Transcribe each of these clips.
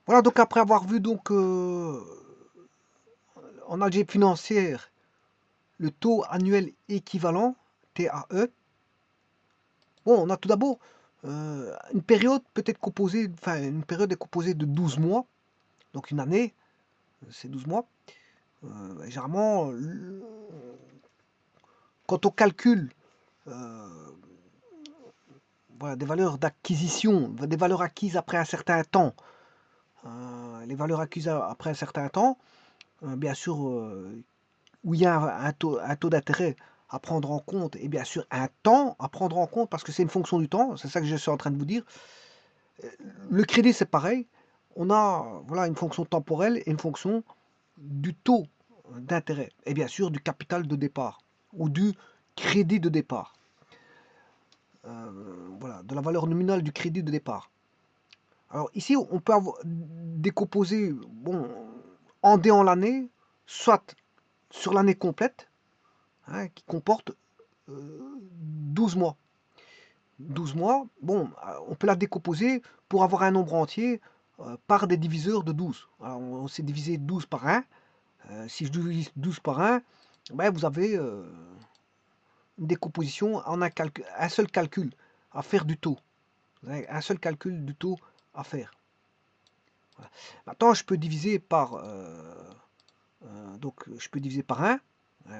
Voilà, donc après avoir vu donc en algèbre financière le taux annuel équivalent, TAE, bon, on a tout d'abord une période peut-être composée, enfin une période est composée de 12 mois, donc une année, c'est 12 mois. Généralement, quand on calcule voilà, des valeurs d'acquisition, des valeurs acquises après un certain temps, les valeurs acquises après un certain temps, bien sûr, où il y a un taux d'intérêt à prendre en compte, et bien sûr un temps à prendre en compte, parce que c'est une fonction du temps, c'est ça que je suis en train de vous dire. Le crédit, c'est pareil. On a voilà, une fonction temporelle et une fonction du taux d'intérêt, et bien sûr du capital de départ, ou du crédit de départ. Voilà, de la valeur nominale du crédit de départ. Alors ici, on peut décomposer bon, en dé en l'année, soit sur l'année complète, hein, qui comporte 12 mois. 12 mois, bon, on peut la décomposer pour avoir un nombre entier par des diviseurs de 12. Alors, on s'est divisé 12 par 1. Si je divise 12 par 1, ben, vous avez une décomposition en un seul calcul à faire du taux. Vous avez un seul calcul du taux à faire. Voilà. Maintenant, je peux diviser par... donc, je peux diviser par 1.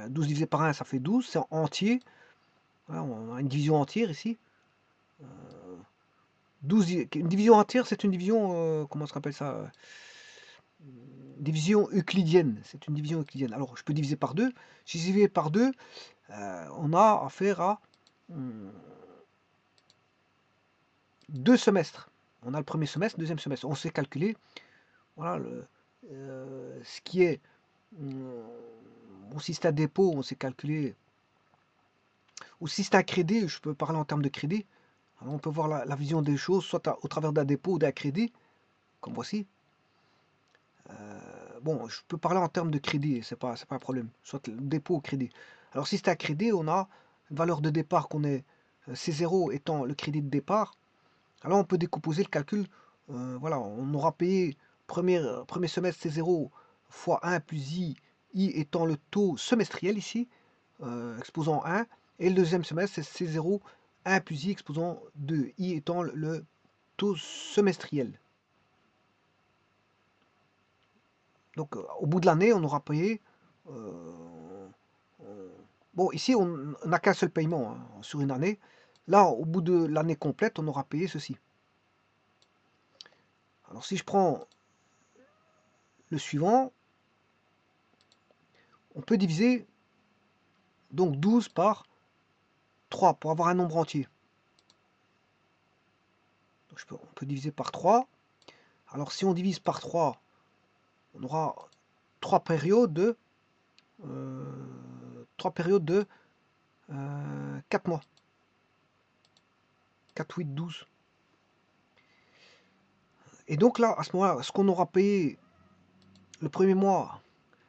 12 divisé par 1, ça fait 12. C'est entier. Voilà, on a une division entière ici. 12, une division entière, c'est une division, comment on appelle ça, division euclidienne. C'est une division euclidienne. Alors, je peux diviser par 2. Si je divise par 2, on a affaire à 2 semestres. On a le premier semestre, deuxième semestre. On sait calculer voilà, ce qui est... Bon, si c'est un dépôt, on sait calculer... Ou si c'est un crédit, je peux parler en termes de crédit. Alors, on peut voir la vision des choses, soit au travers d'un dépôt ou d'un crédit, comme voici. Bon, je peux parler en termes de crédit, c'est pas un problème. Soit le dépôt ou crédit. Alors si c'est un crédit, on a une valeur de départ qu'on est C0 étant le crédit de départ. Alors on peut décomposer le calcul. Voilà, on aura payé premier semestre C0 fois 1 plus I étant le taux semestriel ici, exposant 1. Et le deuxième semestre, c'est C0, 1 plus I exposant 2, I étant le taux semestriel. Donc, au bout de l'année, on aura payé. Bon, ici, on n'a qu'un seul paiement hein, sur une année. Là, au bout de l'année complète, on aura payé ceci. Alors, si je prends le suivant, on peut diviser donc 12 par 3 pour avoir un nombre entier. Donc, on peut diviser par 3. Alors, si on divise par 3, on aura 3 périodes de, 3 périodes de 4 mois. 4, 8, 12. Et donc là, à ce moment-là, ce qu'on aura payé le premier mois,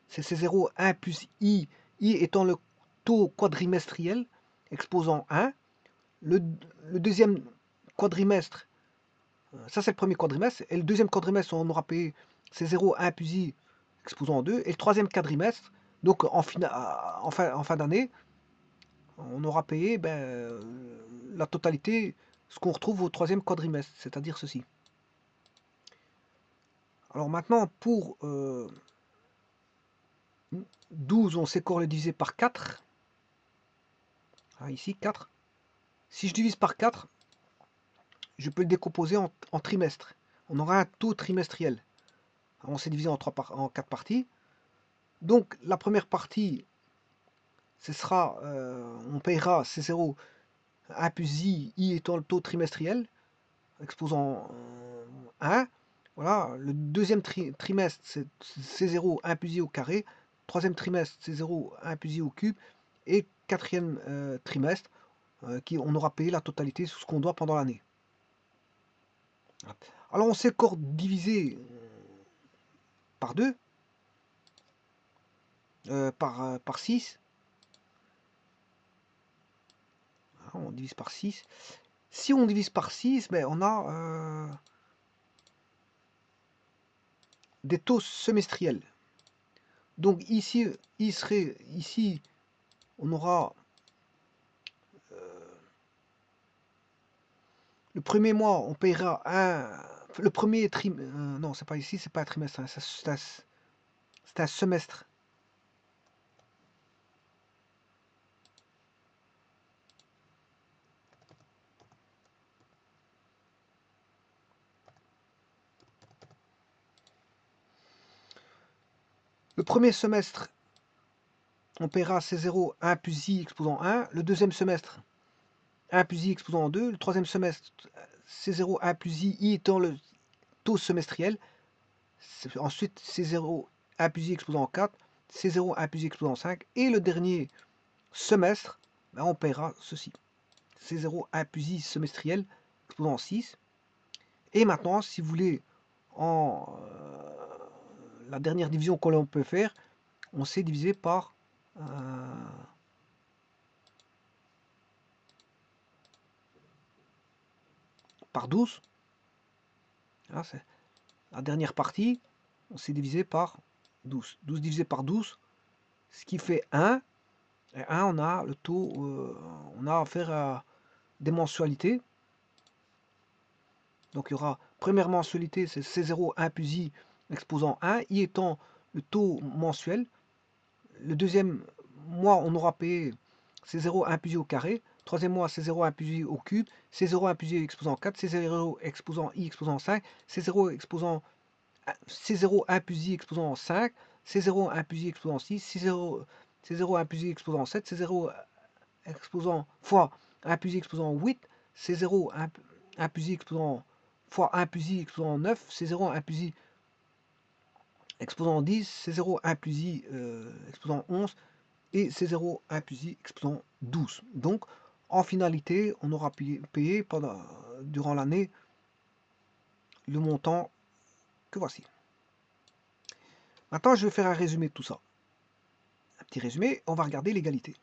c'est C0, 1 plus I étant le taux quadrimestriel, exposant 1. Le deuxième quadrimestre, ça c'est le premier quadrimestre, et le deuxième quadrimestre, on aura payé C0, 1 plus I, exposant 2. Et le troisième quadrimestre, donc en fin d'année, on aura payé la totalité, ce qu'on retrouve au troisième quadrimestre, c'est-à-dire ceci. Alors maintenant, pour 12, on sait qu'on le diviser par 4. Ah, ici, 4. Si je divise par 4, je peux le décomposer en trimestres. On aura un taux trimestriel. Alors, on s'est divisé en 4 parties. Donc, la première partie, ce sera, on payera C0, 1 plus I étant le taux trimestriel, exposant 1. Voilà, le deuxième trimestre, c'est C0, 1 plus I au carré. Troisième trimestre, C0, 1 plus I au cube. Et quatrième trimestre, on aura payé la totalité sur ce qu'on doit pendant l'année. Alors on sait encore diviser par 2, par 6. On divise par 6. Si on divise par 6, ben on a des taux semestriels. Donc ici, ici, on aura le premier mois, on payera le premier trimestre. Non, c'est pas ici, c'est pas un trimestre, hein, c'est un semestre. Le premier semestre, on paiera C0 1 plus I exposant 1. Le deuxième semestre, 1 plus I exposant 2. Le troisième semestre, C0 1 plus I étant le taux semestriel. Ensuite, C0 1 plus I exposant 4. C0 1 plus I exposant 5. Et le dernier semestre, ben, on paiera ceci. C0 1 plus I semestriel exposant 6. Et maintenant, si vous voulez, en la dernière division que l'on peut faire, on sait diviser par 12. Là, c'est la dernière partie, on s'est divisé par 12. 12 divisé par 12, ce qui fait 1. Et 1, on a le taux, on a affaire à des mensualités. Donc il y aura première mensualité, c'est C0, 1 plus I exposant 1, I étant le taux mensuel. Le deuxième mois, on aura payé C0, 1 plus I au carré. Troisième mois, C0, 1 plus I au cube. C0, 1 plus I exposant 4. C0 exposant I exposant 5. C0 exposant C0, 1 plus I exposant 5. C0, 1 plus I exposant 6. C0, 1 plus I exposant 7. C0 exposant fois 1 plus I exposant 8. C0, 1 plus I exposant fois 1 plus I exposant 9. C0, 1 plus I exposant 10. C0, 1 plus I exposant 11. Et C0, 1 plus I exposant 12. Donc, en finalité, on aura payé durant l'année le montant que voici. Maintenant, je vais faire un résumé de tout ça. Un petit résumé, on va regarder l'égalité.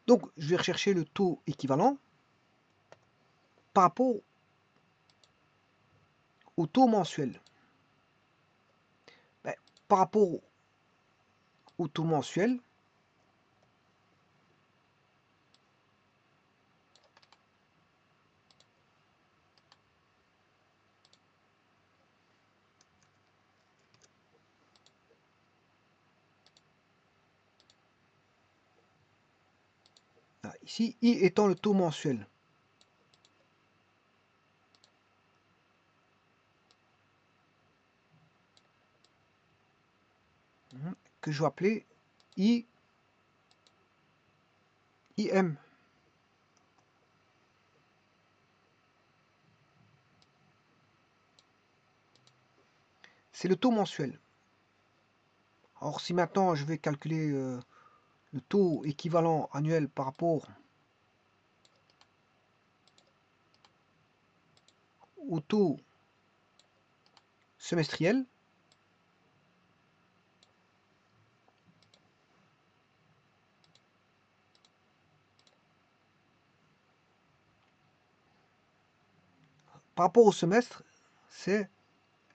Donc, je vais rechercher le taux équivalent par rapport au taux mensuel. Ben, par rapport au taux mensuel, ici, I étant le taux mensuel. Que je vais appeler IM. C'est le taux mensuel. Alors si maintenant je vais calculer le taux équivalent annuel par rapport au taux semestriel, par rapport au semestre, c'est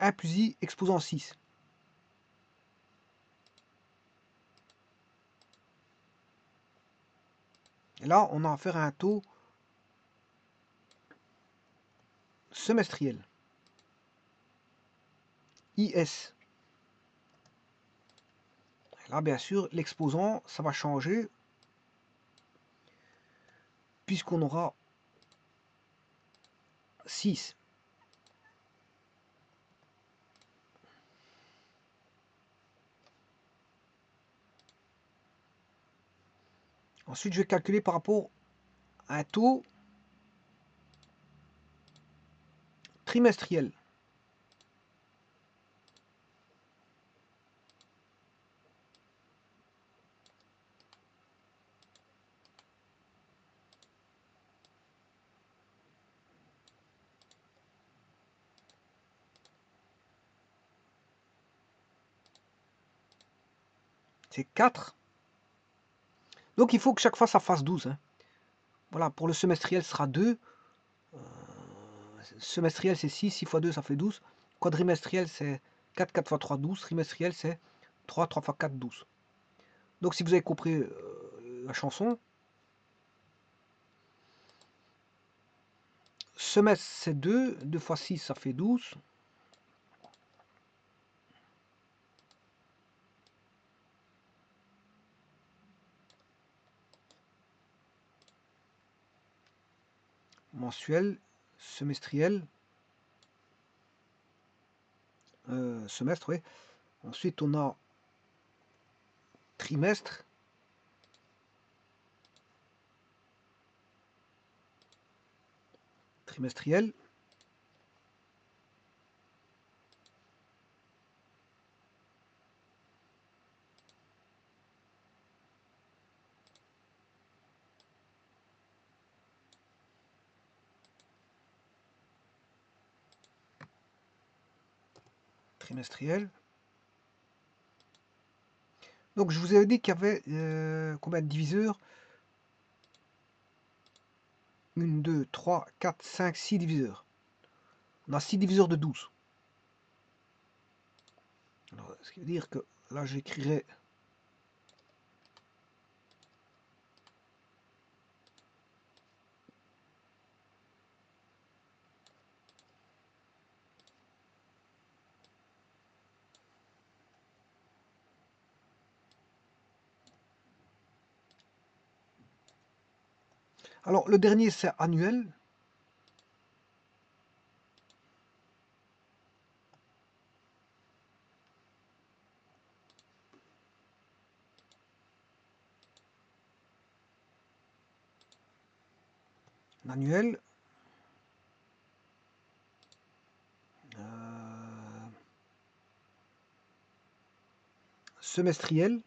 1 plus I exposant 6. Et là, on a affaire à un taux semestriel. IS. Et là, bien sûr, l'exposant, ça va changer puisqu'on aura 6. Ensuite, je vais calculer par rapport à un taux trimestriel. C'est 4. Donc il faut que chaque fois ça fasse 12. Hein. Voilà, pour le semestriel, ce sera 2. Semestriel, c'est 6. 6 fois 2, ça fait 12. Quadrimestriel, c'est 4. 4 fois 3, 12. Trimestriel, c'est 3. 3 fois 4, 12. Donc, si vous avez compris la chanson, semestre, c'est 2. 2 fois 6, ça fait 12. Mensuel, semestriel, semestre, oui. Ensuite, on a trimestre, trimestriel, trimestriel. Donc, je vous avais dit qu'il y avait combien de diviseurs? 1, 2, 3, 4, 5, 6 diviseurs. On a 6 diviseurs de 12. Alors, ce qui veut dire que là, j'écrirai alors, le dernier, c'est annuel. Annuel. Semestriel.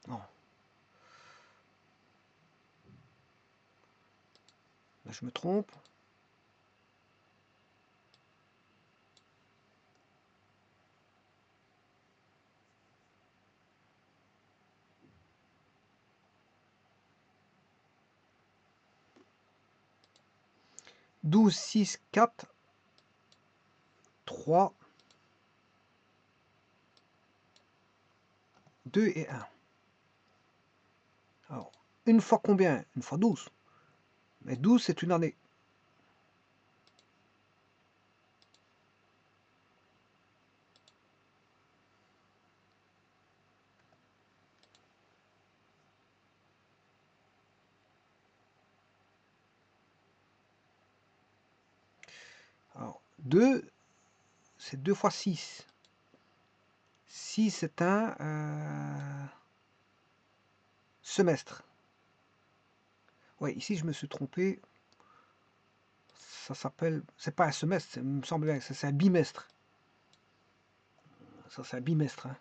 Non. Là, je me trompe. Douze, 6, 4, 3, 2 et 1. Alors, une fois combien? Une fois 12. Mais 12, c'est une année. Alors, 2, c'est 2 fois 6. 6, c'est un semestre. Oui, ici, je me suis trompé. Ça s'appelle... C'est pas un semestre, il me semble bien que c'est un bimestre. Ça, c'est un bimestre. Hein.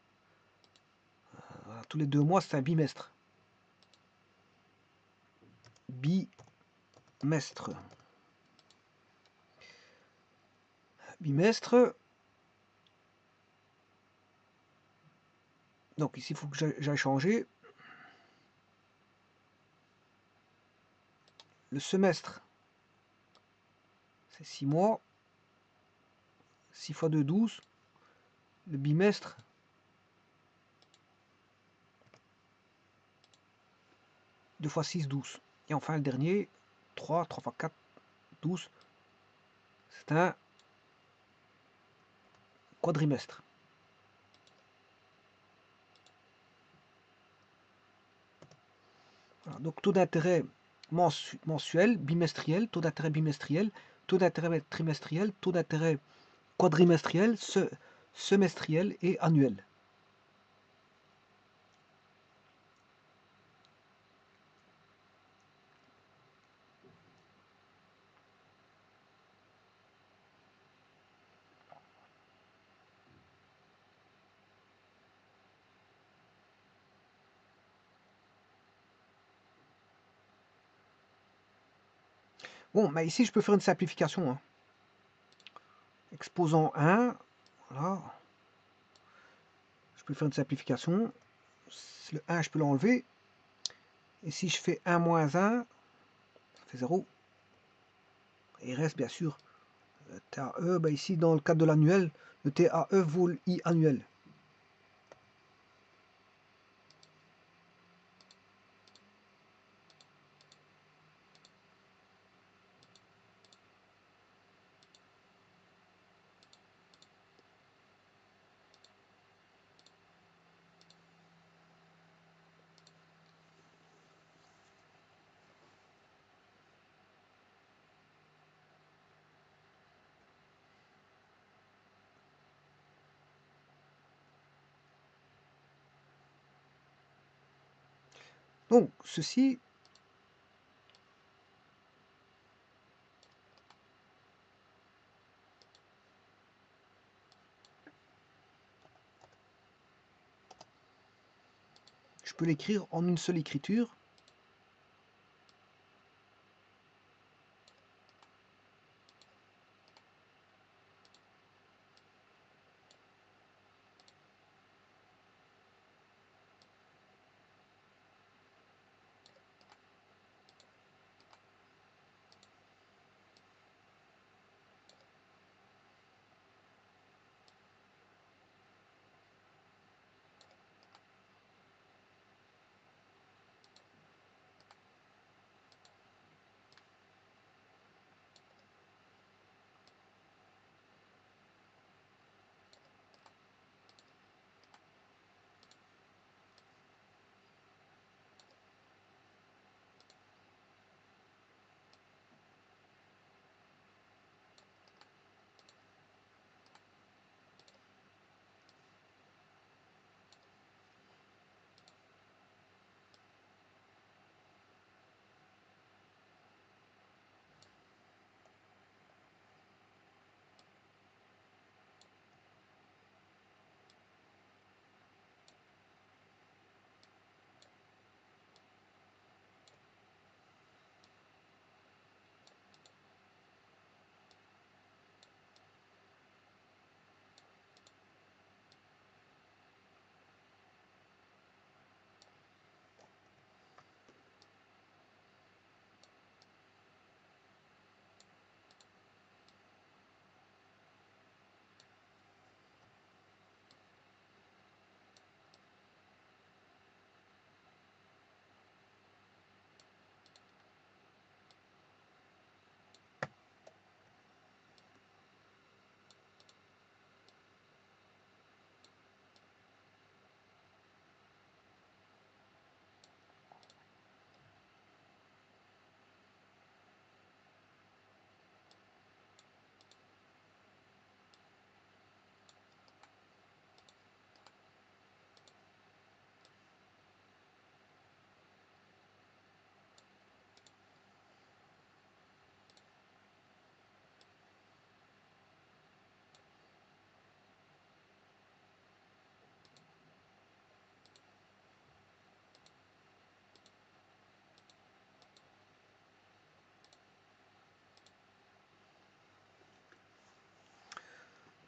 Voilà, tous les 2 mois, c'est un bimestre. Bimestre. Bimestre. Donc ici, il faut que j'aille changer. Le semestre, c'est 6 mois. 6 fois 2, 12. Le bimestre, 2 fois 6, 12. Et enfin, le dernier, 3. 3 fois 4, 12. C'est un quadrimestre. Voilà, donc taux d'intérêt mensuel, bimestriel, taux d'intérêt bimestriel, taux d'intérêt trimestriel, taux d'intérêt quadrimestriel, semestriel et annuel. Bon, mais ici, je peux faire une simplification. Hein. Exposant 1, voilà. Je peux faire une simplification. Le 1, je peux l'enlever. Et si je fais 1 moins 1, ça fait 0. Et il reste bien sûr TAE. Ben ici, dans le cadre de l'annuel, le TAE vaut le I annuel. Donc, ceci, je peux l'écrire en une seule écriture.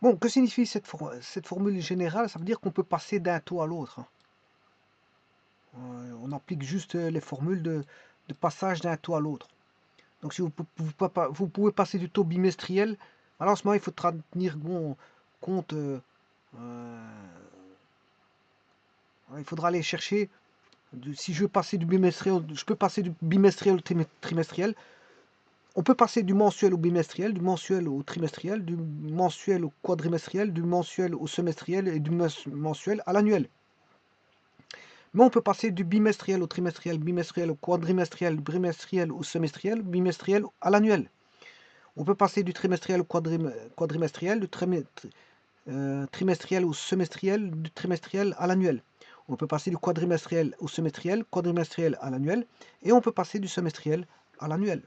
Bon, que signifie cette formule générale? Ça veut dire qu'on peut passer d'un taux à l'autre. On applique juste les formules de passage d'un taux à l'autre. Donc si vous pouvez passer du taux bimestriel, alors en ce moment il faudra tenir compte, il faudra aller chercher, si je veux passer du bimestriel, je peux passer du bimestriel au trimestriel. On peut passer du mensuel au bimestriel, du mensuel au trimestriel, du mensuel au quadrimestriel, du mensuel au semestriel et du mensuel à l'annuel. Mais on peut passer du bimestriel au trimestriel, bimestriel au quadrimestriel, bimestriel au semestriel, bimestriel à l'annuel. On peut passer du trimestriel au quadrimestriel, du trimestriel au semestriel, du trimestriel à l'annuel. On peut passer du quadrimestriel au semestriel, quadrimestriel à l'annuel, et on peut passer du semestriel à l'annuel.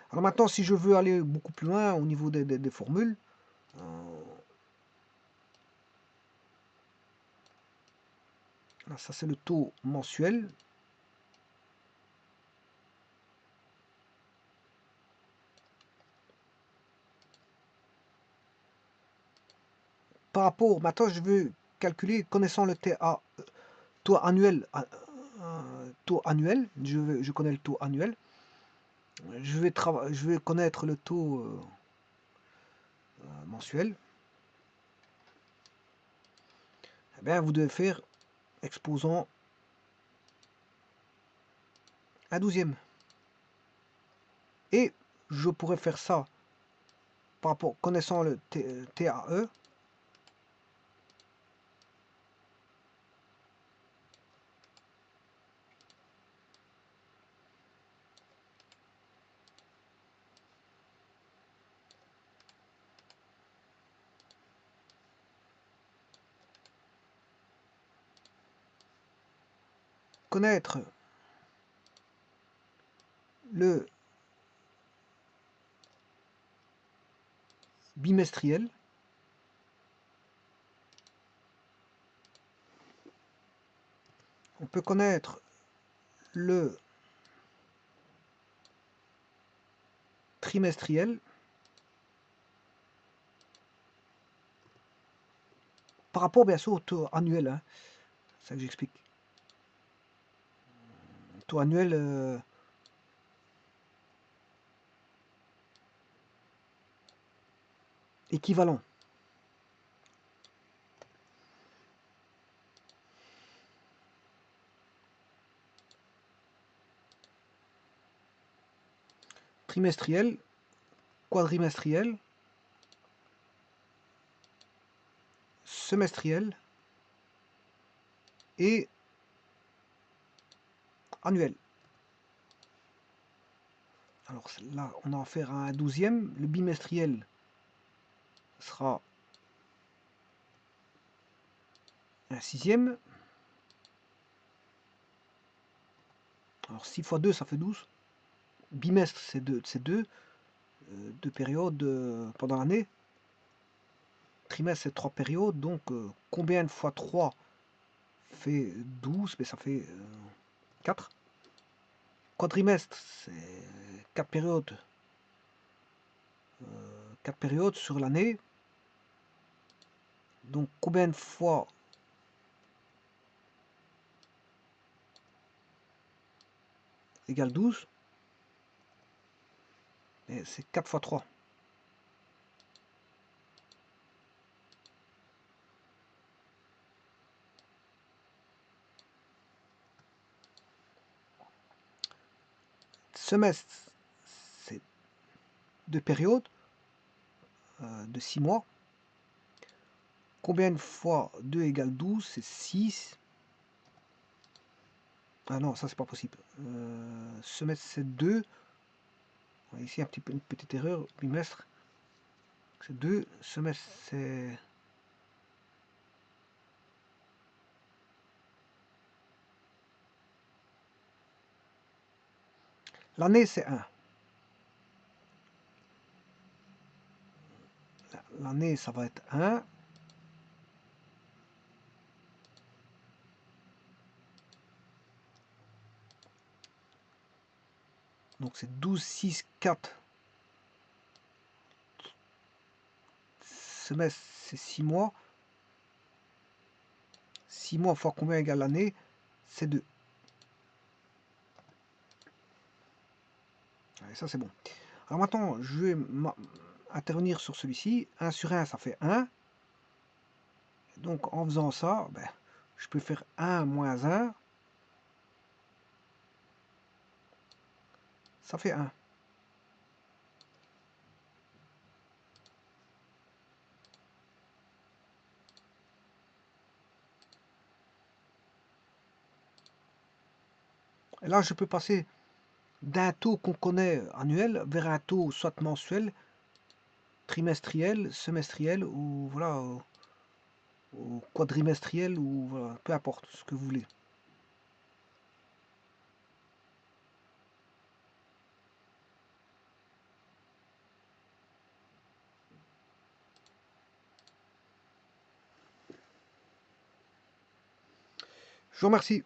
Alors maintenant, si je veux aller beaucoup plus loin au niveau des formules, là, ça c'est le taux mensuel. Par rapport, maintenant je veux calculer, connaissant le taux annuel taux annuel. Je connais le taux annuel. Je vais connaître le taux mensuel. Eh bien, vous devez faire exposant un douzième. Et je pourrais faire ça par rapport, connaissant le TAE, connaître le bimestriel, on peut connaître le trimestriel par rapport bien sûr au taux annuel, hein. C'est ça que j'explique. Taux annuel équivalent. Trimestriel, quadrimestriel, semestriel et annuel. Alors là, on a affaire à un douzième. Le bimestriel sera un sixième. Alors 6 fois 2, ça fait 12. Bimestre, c'est 2 périodes pendant l'année. Trimestre, c'est 3 périodes. Donc, combien de fois 3 fait 12? Mais ça fait 4. Quadrimestre, c'est 4 périodes. 4 périodes sur l'année. Donc, combien de fois égale 12? Et c'est 4 fois 3. Semestre, c'est 2 périodes de 6 mois. Combien de fois 2 égale 12? C'est 6. Ah non, ça c'est pas possible. Semestre c'est 2. Ici un une petite erreur. Bimestre c'est 2. Semestre c'est... L'année c'est 1. L'année ça va être 1. Donc c'est 12, 6, 4. Semestre c'est 6 mois. 6 mois fois combien égale l'année? C'est 2. Allez, ça c'est bon. Alors maintenant, je vais intervenir sur celui-ci. 1 sur 1, ça fait 1. Donc en faisant ça, ben, je peux faire 1 moins 1. Ça fait 1. Et là, je peux passer d'un taux qu'on connaît annuel vers un taux soit mensuel, trimestriel, semestriel ou voilà, ou quadrimestriel ou voilà, peu importe ce que vous voulez. Je vous remercie.